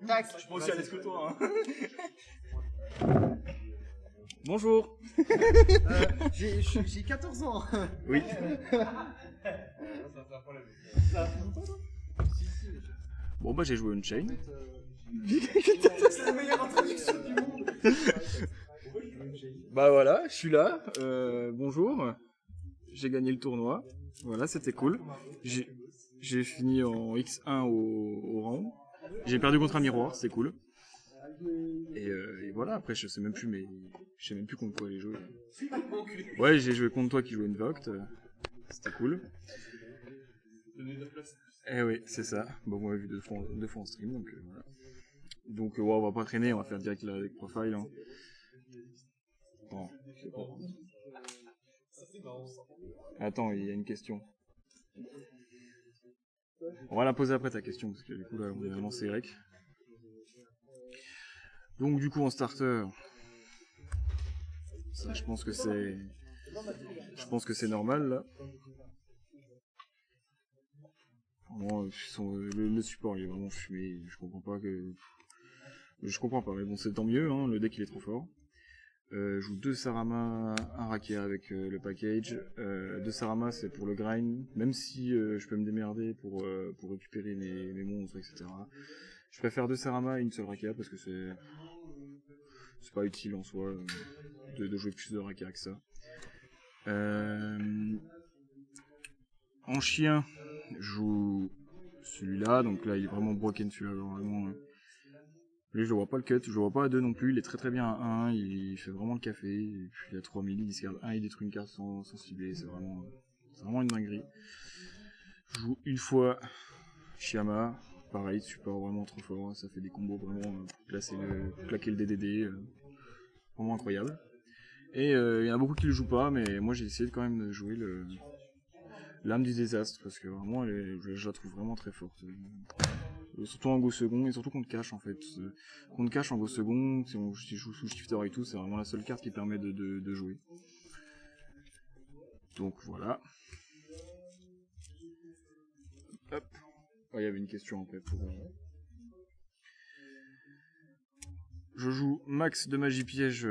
Tac. Je suis pas aussi à l'aise que toi. Hein. Bonjour. J'ai 14 ans. Oui. Bon bah j'ai joué Unchained. C'est la meilleure introduction du monde. Bah voilà, je suis là. Bonjour. J'ai gagné le tournoi. Voilà, c'était cool. J'ai fini en X1 au round. J'ai perdu contre un miroir, c'était cool. Et voilà, après je sais même plus contre quoi j'ai joué. Ouais, j'ai joué contre toi qui jouait Invoked. C'était cool. Eh oui, c'est ça. Bon, on l'a vu deux fois en stream, donc voilà. Donc ouais, on va pas traîner, on va faire direct la deck profile. Hein. Bon, je sais pas. Attends, il y a une question. On va la poser après ta question, parce que du coup là on est vraiment CY. Donc du coup en starter, ça, je pense que c'est normal là. Vraiment, le support il est vraiment fumé, je comprends pas, mais bon c'est tant mieux, hein, le deck il est trop fort. Je joue 2 Sarama, un Rakia avec le package. 2 Sarama c'est pour le grind, même si je peux me démerder pour récupérer mes monstres, etc. Je préfère 2 Sarama et une seule Rakia parce que c'est pas utile en soi de jouer plus de Rakia que ça. En chien, je joue celui-là, donc là il est vraiment broken celui-là, vraiment. Lui, je le vois pas le cut, je le vois pas à 2 non plus, il est très bien à 1, il fait vraiment le café, et puis à 3000, il se garde 1, il détruit une carte sans cibler, c'est vraiment une dinguerie. Je joue une fois Shiyama, pareil, support vraiment trop fort, ça fait des combos vraiment pour claquer le DDD, vraiment incroyable. Et il y en a beaucoup qui le jouent pas, mais moi j'ai essayé quand même de jouer l'âme du désastre, parce que vraiment je la trouve vraiment très forte. Surtout en go second, et surtout contre cache en fait. Contre cache en go second, si je joue sous shifter et tout, c'est vraiment la seule carte qui permet de jouer. Donc voilà. Hop. Oh, il y avait une question en fait. Je joue max de magie piège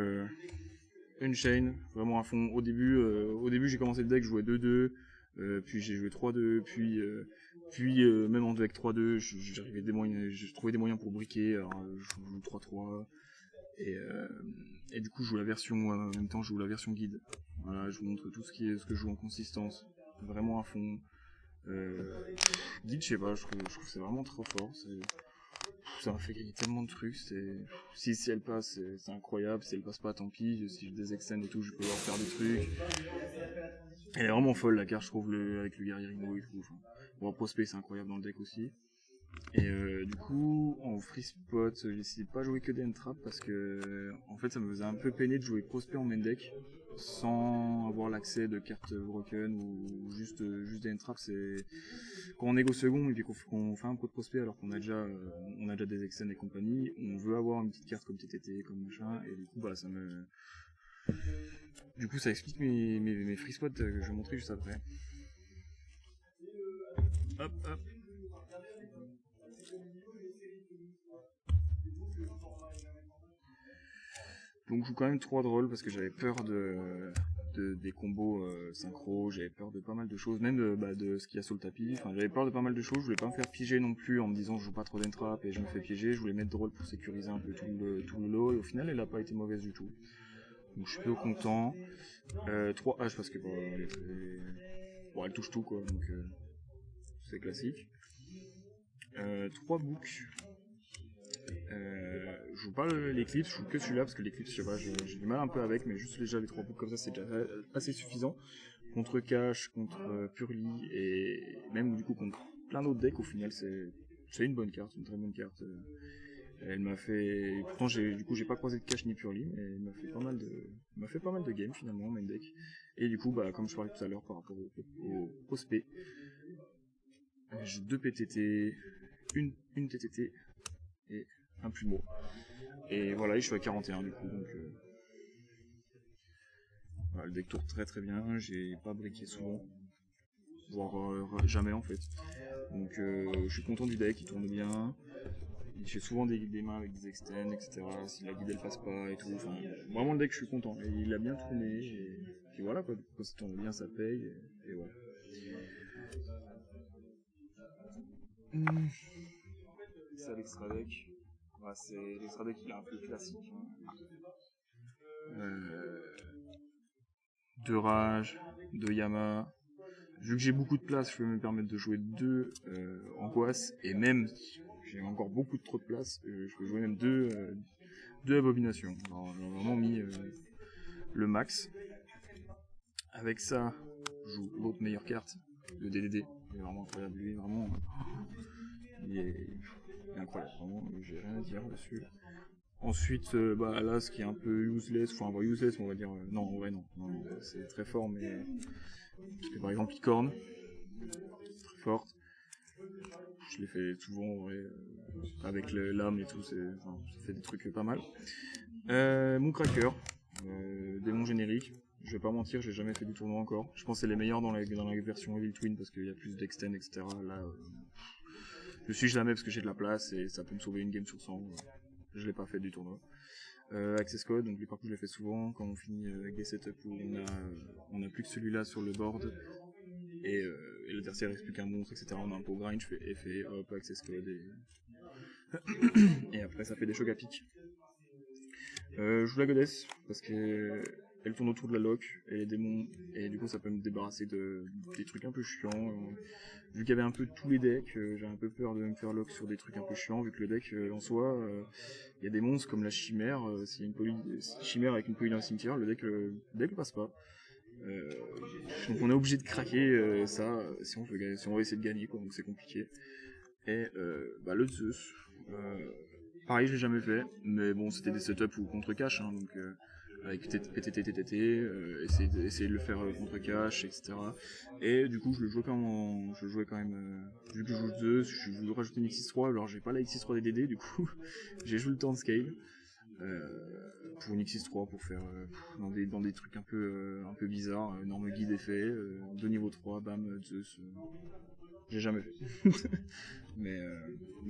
Unchained, vraiment à fond. Au début j'ai commencé le deck, je jouais 2-2. Puis j'ai joué 3-2, puis même en deck 3-2, j'ai trouvé des moyens pour briquer, alors je joue 3-3, et du coup je joue la version, en même temps je joue la version guide. Voilà, je vous montre tout ce que je joue en consistance, vraiment à fond. Guide, je sais pas, je trouve que c'est vraiment trop fort, ça m'a fait gagner tellement de trucs, si elle passe, c'est incroyable, si elle passe pas, tant pis, si je des extends et tout, je peux leur faire des trucs. Elle est vraiment folle la carte, je trouve, avec le guerrier Ringo et tout. Enfin, bon, prospect c'est incroyable dans le deck aussi. Et du coup, en free spot, j'ai décidé de pas jouer que des entraps parce que en fait ça me faisait un peu peiner de jouer prospect en main deck sans avoir l'accès de cartes broken ou juste des entraps. C'est quand on est go second et puis qu'on fait un peu de prospect alors qu'on a déjà des extends et compagnie, on veut avoir une petite carte comme TTT, comme machin, et du coup bah ça explique mes free spots que je vais montrer juste après. Hop, hop. Donc je joue quand même 3 drôles parce que j'avais peur des combos synchro, j'avais peur de pas mal de choses, même de ce qu'il y a sur le tapis. Enfin, j'avais peur de pas mal de choses, je voulais pas me faire piéger non plus en me disant je joue pas trop d'entrap et je me fais piéger, je voulais mettre drôle pour sécuriser un peu tout le lot, et au final elle a pas été mauvaise du tout. Donc je suis plutôt content. 3 H parce que elle touche tout quoi, donc c'est classique. 3 books. Je joue pas l'éclipse, je joue que celui-là parce que l'éclipse, je sais pas, j'ai du mal un peu avec, mais juste déjà les 3 books comme ça, c'est déjà assez suffisant. Contre Cash, contre Purly, et même du coup contre plein d'autres decks, au final, c'est une bonne carte, une très bonne carte. Elle m'a fait, pourtant j'ai pas croisé de Cash ni Purly, mais elle m'a fait pas mal de games finalement, main deck. Et du coup, comme je parlais tout à l'heure par rapport au prospect, j'ai 2 PTT, une TTT et un plumeau. Et voilà, je suis à 41 du coup, donc voilà, le deck tourne très bien, j'ai pas briqué souvent, voire jamais en fait. Donc je suis content du deck, il tourne bien. il fait souvent des mains avec des extends, etc. Si la guide elle passe pas et tout. Enfin, vraiment le deck, je suis content. Et il a bien tourné. Et puis voilà quoi. Quand ça tourne bien, ça paye. Et voilà. C'est l'extra deck. Ouais, c'est l'extra deck, il est un peu classique. De rage, de Yama. Vu que j'ai beaucoup de place, je peux me permettre de jouer 2 angoisses, et même j'ai encore beaucoup trop de place, je peux jouer même 2 abominations. Alors, j'ai vraiment mis le max. Avec ça, je joue l'autre meilleure carte, le DDD. Il est vraiment incroyable, lui, vraiment. Il est incroyable, vraiment, j'ai rien à dire dessus. Ensuite, là, ce qui est un peu useless, useless, on va dire. Non, c'est très fort, mais par exemple, Licorne, très forte. Je l'ai fait souvent, avec l'âme et tout, ça fait des trucs pas mal. Mooncracker, démon générique. Je vais pas mentir, j'ai jamais fait du tournoi encore. Je pense que c'est les meilleurs dans la version Evil Twin parce qu'il y a plus d'extend, etc. Là, je suis jamais parce que j'ai de la place et ça peut me sauver une game sur 100. Je l'ai pas fait du tournoi. Access Code, donc les parcours je les fais souvent quand on finit avec des setups où on a plus que celui-là sur le board et l'adversaire reste plus qu'un monstre, etc. On a un pot grind, je fais effet, hop, Access Code et après ça fait des chocs à pic. Je joue la goddess parce que elle tourne autour de la lock et les démons et du coup ça peut me débarrasser des trucs un peu chiants. Vu qu'il y avait un peu tous les decks, j'ai un peu peur de me faire lock sur des trucs un peu chiants, vu que le deck en soi, il y a des monstres comme la chimère, s'il y a une chimère avec une poly dans le cimetière, le deck passe pas. Donc on est obligé de craquer ça si on veut essayer de gagner, quoi, donc c'est compliqué. Et le Zeus, pareil je l'ai jamais fait, mais bon c'était des setups ou contre cash, hein, donc avec PTT, TTT, essayer de le faire contre cash, etc. Et du coup je jouais quand même, vu que je joue Zeus, je voulais rajouter une X63, alors j'ai pas la X63 DDD, du coup j'ai joué le temps de scale. Pour une X63 pour faire dans des trucs un peu bizarres, énorme guide effet, de niveau 3, bam, Zeus, j'ai jamais fait. mais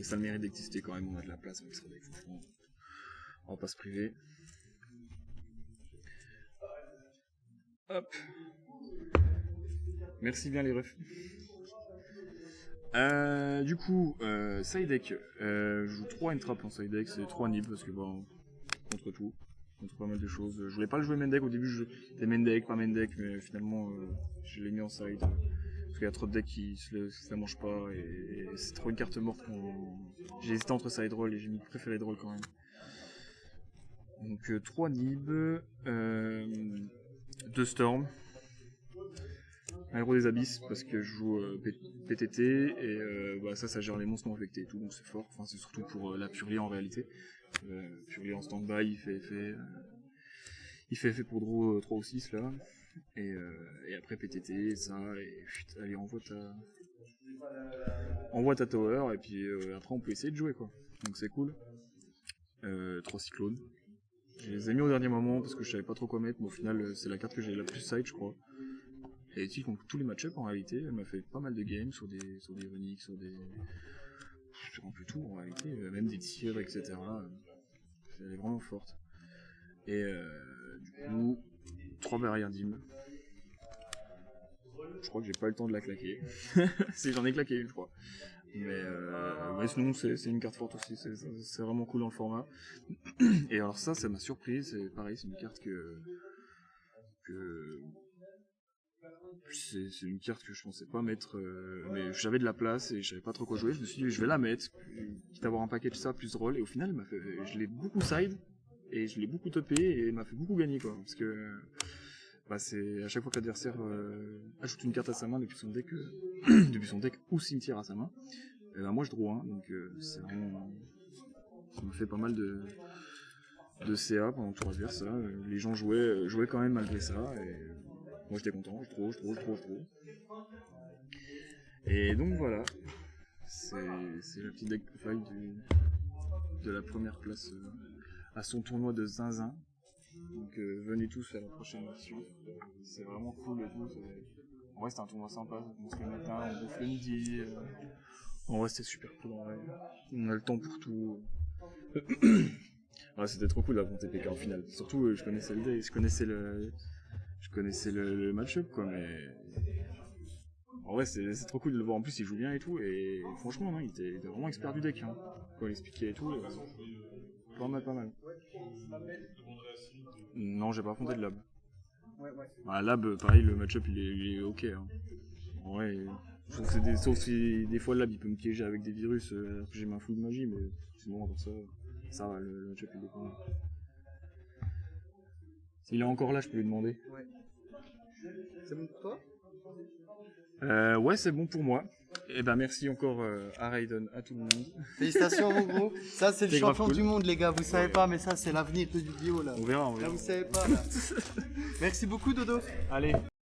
ça a le mérite d'exister quand même, on a de la place avec ça, on va pas se priver. Hop. Merci bien les refs. Du coup, side deck, je joue 3 entraps en side deck, c'est 3 nibs parce que contre tout, contre pas mal de choses. Je voulais pas le jouer main deck, au début c'était main deck, pas main deck, mais finalement je l'ai mis en side. Parce qu'il y a trop de decks qui se la mangent pas et c'est trop une carte morte. J'ai hésité entre side roll et j'ai préféré de roll quand même. Donc 3 nibs, 2 storm. Un héros des abysses parce que je joue PTT et ça gère les monstres non affectés et tout, donc c'est fort. Enfin, c'est surtout pour la Purlier en réalité. Purlier en stand-by, il fait effet pour draw 3 ou 6 là. Et après PTT, ça, et allez, envoie ta tower et puis après on peut essayer de jouer quoi. Donc c'est cool. 3 cyclones. Je les ai mis au dernier moment parce que je savais pas trop quoi mettre, mais au final c'est la carte que j'ai la plus side je crois. Et ici, contre tous les match-ups, en réalité, elle m'a fait pas mal de games sur des Onyx, sur un peu tout, en réalité, même des tirs, etc. Elle est vraiment forte. Et du coup, 3 barrières d'hymne. Je crois que j'ai pas eu le temps de la claquer. J'en ai claqué une, je crois. Mais sinon, c'est une carte forte aussi, c'est vraiment cool dans le format. Et alors ça m'a surpris, c'est pareil, c'est une carte que c'est une carte que je pensais pas mettre, mais j'avais de la place et je savais pas trop quoi jouer. Je me suis dit je vais la mettre, quitte à avoir un package ça plus roll. Et au final je l'ai beaucoup side et je l'ai beaucoup topé et il m'a fait beaucoup gagner quoi. Parce que c'est à chaque fois que l'adversaire ajoute une carte à sa main depuis son deck ou cimetière à sa main, moi je draw un, donc c'est vraiment, ça me fait pas mal de CA pendant tout adverse. Les gens jouaient quand même malgré ça. Et moi j'étais content, je trouve. Et donc voilà, c'est la petite deck profile de la première place à son tournoi de Zinzin. Donc venez tous faire la prochaine édition, c'est vraiment cool et tout. En vrai c'est un tournoi sympa, on se le matin, on bouffe le midi, En vrai, c'était super cool. En vrai. On a le temps pour tout. Ouais, c'était trop cool d'avoir TPK en finale. Surtout, je connaissais le deck, je connaissais le match-up, quoi, mais. En vrai, c'est trop cool de le voir. En plus, il joue bien et tout. Et franchement, non, il était vraiment expert du deck. Hein. Quand il expliquait et tout. Pas mal, pas mal. Non, j'ai pas affronté de Lab. Bah, Lab, pareil, le match-up il est ok. Hein. En vrai, sauf si des fois Lab il peut me piéger avec des virus alors que j'ai ma fouille de magie, mais sinon, pour ça va, le match-up il est pas mal. S'il est encore là, je peux lui demander. Ouais. C'est bon pour toi? Ouais, c'est bon pour moi. Et ben merci encore à Raiden, à tout le monde. Félicitations mon gros. Ça c'est le C'est grave champion cool. du monde les gars, vous savez Ouais. pas mais ça c'est l'avenir de Yu-Gi-Oh là. On verra, on Là verra. vous savez pas là. Merci beaucoup Dodo. Allez.